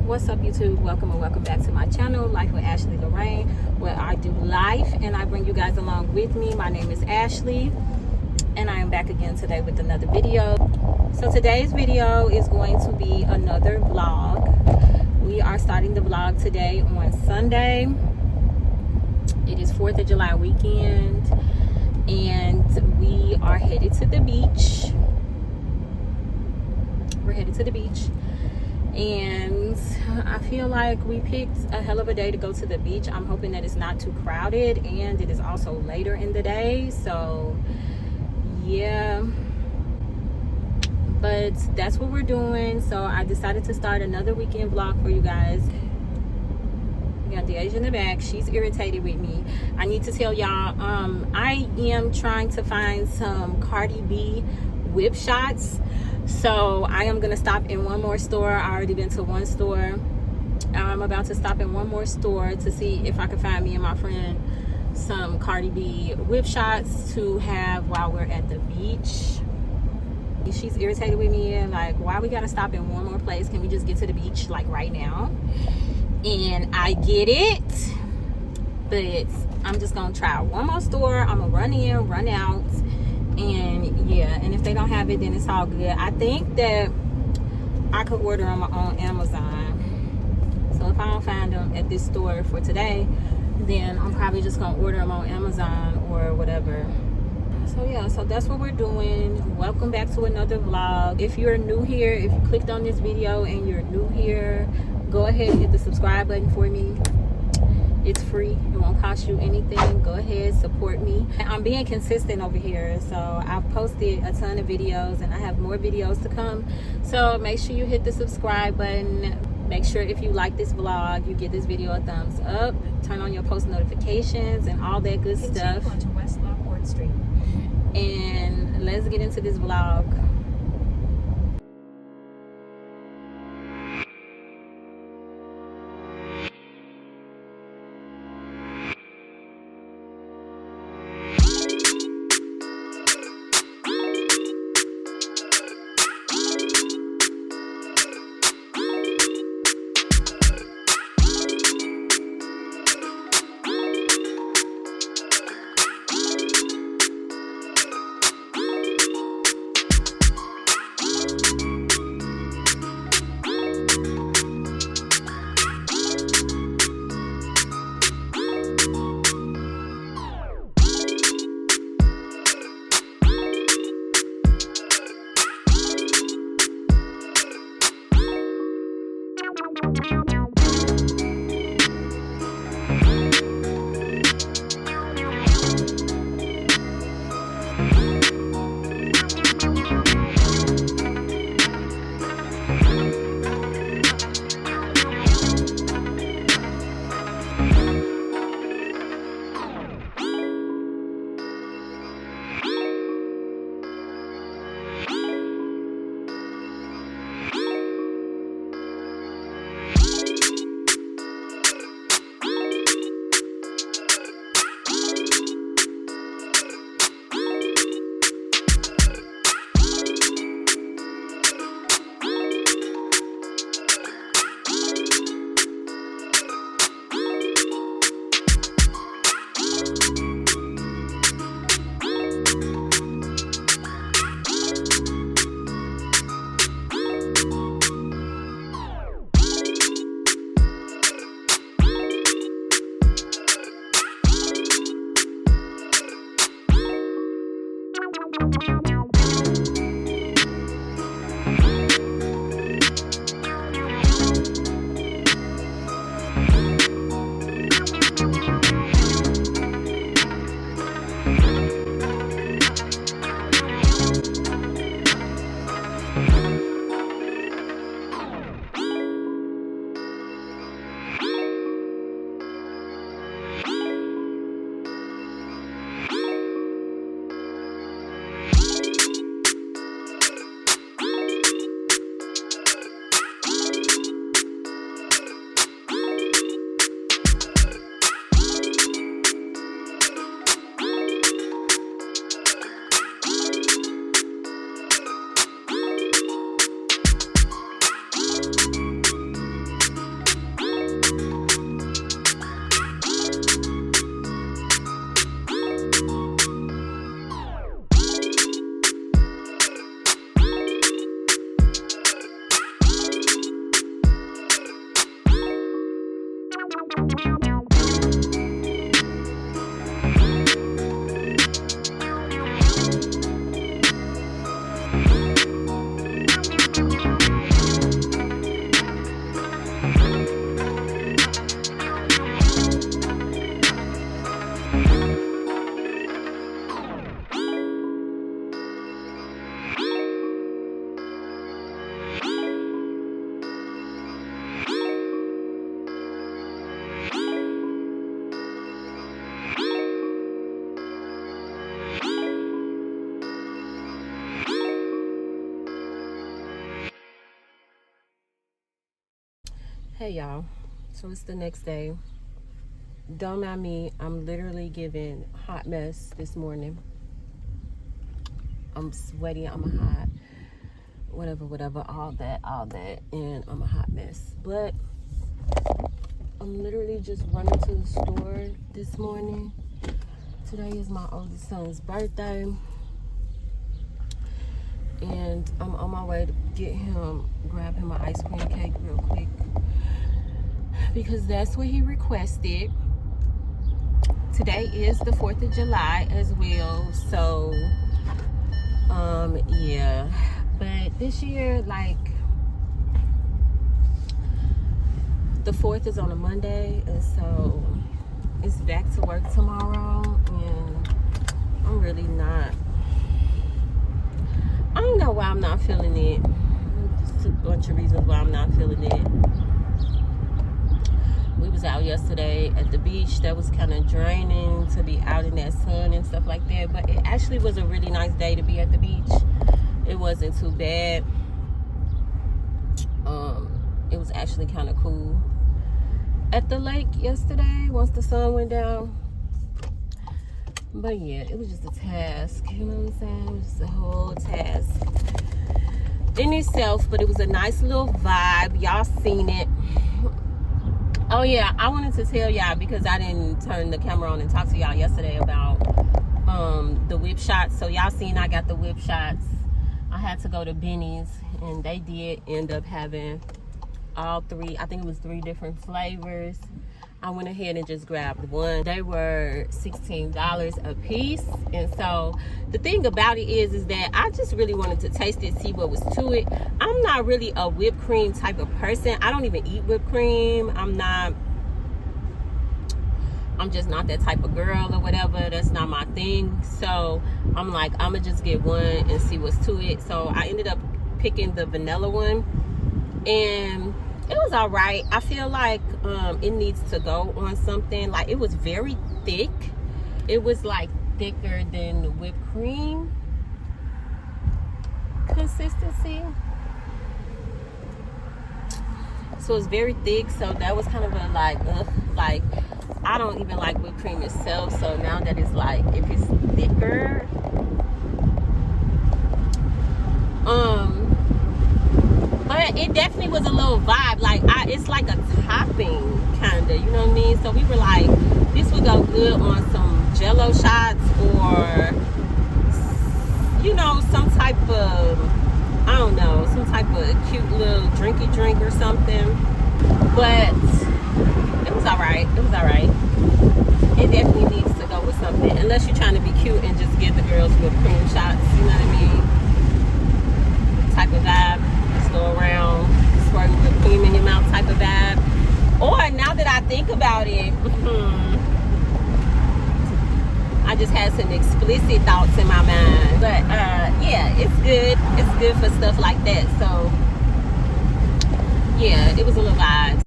What's up, YouTube? Welcome and welcome back to my channel, Life with Ashley Lorraine, where I do life and I bring you guys along with me. My name is Ashley and I am back again today with another video. So today's video is going to be another vlog. We are starting the vlog today on Sunday. It is 4th of July weekend and we are headed to the beach. We're headed to the beach. And I feel like we picked a hell of a day to go to the beach. I'm hoping that it's not too crowded and it is also later in the day. So yeah, but that's what we're doing. So I decided to start another weekend vlog for you guys. We got Deja in the back. She's irritated with me. I need to tell y'all, I am trying to find some Cardi B whip shots. So I am gonna stop in one more store. I already been to one store. I'm about to stop in one more store to see if I can find me and my friend some Cardi B whip shots to have while we're at the beach. She's irritated with me and like, why we gotta stop in one more place? Can we just get to the beach like right now? And I get it, but I'm just gonna try one more store. I'm gonna run in, run out. And yeah, and if they don't have it, then it's all good. I think that I could order them on Amazon. So if I don't find them at this store for today, then I'm probably just gonna order them on Amazon or whatever. So yeah, so that's what we're doing. Welcome back to another vlog. If you're new here, if you clicked on this video and you're new here, go ahead and hit the subscribe button for me. It's free. It won't cost you anything. Go ahead, support me. I'm being consistent over here. So I've posted a ton of videos and I have more videos to come. So make sure you hit the subscribe button. Make sure if you like this vlog, you give this video a thumbs up. Turn on your post notifications and all that good stuff. Onto West Lockport Street. And let's get into this vlog. Hey y'all, so it's the next day. Don't mind me, I'm literally giving hot mess this morning. I'm sweaty, I'm a hot, whatever, all that, and I'm a hot mess. But I'm literally just running to the store this morning. Today is my oldest son's birthday, and I'm on my way to grab him an ice cream cake real quick, because that's what he requested. Today is the 4th of July as well, so yeah. But this year, like, the 4th is on a Monday, and so it's back to work tomorrow, and I'm really not, I don't know why I'm not feeling it. Just a bunch of reasons why I'm not feeling it. We was out yesterday at the beach. That was kind of draining to be out in that sun and stuff like that, but it actually was a really nice day to be at the beach. It wasn't too bad. It was actually kind of cool at the lake yesterday once the sun went down. But yeah, it was just a task, you know what I'm saying? It was just a whole task in itself, but it was a nice little vibe. Y'all seen it. Oh yeah, I wanted to tell y'all, because I didn't turn the camera on and talk to y'all yesterday about the whip shots. So y'all seen I got the whip shots. I had to go to Benny's, and they did end up having all three. I think it was 3 different flavors. I went ahead and just grabbed one. They were $16 a piece. And so the thing about it is that I just really wanted to taste it, see what was to it. I'm not really a whipped cream type of person. I don't even eat whipped cream. I'm just not that type of girl or whatever. That's not my thing. So I'm like, I'm gonna just get one and see what's to it. So I ended up picking the vanilla one, and it was all right. I feel like it needs to go on something. Like, it was very thick. It was like thicker than the whipped cream consistency. So it's very thick. So that was kind of a like, like, I don't even like whipped cream itself. So now that it's like, if it's thicker, but it definitely was a little vibe. Like, it's like a topping kind of, you know what I mean? So we were like, this would go good on some Jello shots, or, you know, some type of, I don't know, some type of cute little drinky drink or something. But it was all right. It was all right. It definitely needs to go with something, unless you're trying to be cute and just give the girls whipped cream shots, you know what I mean? Type of vibe. Go around squirting whipped cream in your mouth type of vibe. Or, now that I think about it, I just had some explicit thoughts in my mind. But yeah, it's good. It's good for stuff like that. So yeah, it was a little vibe.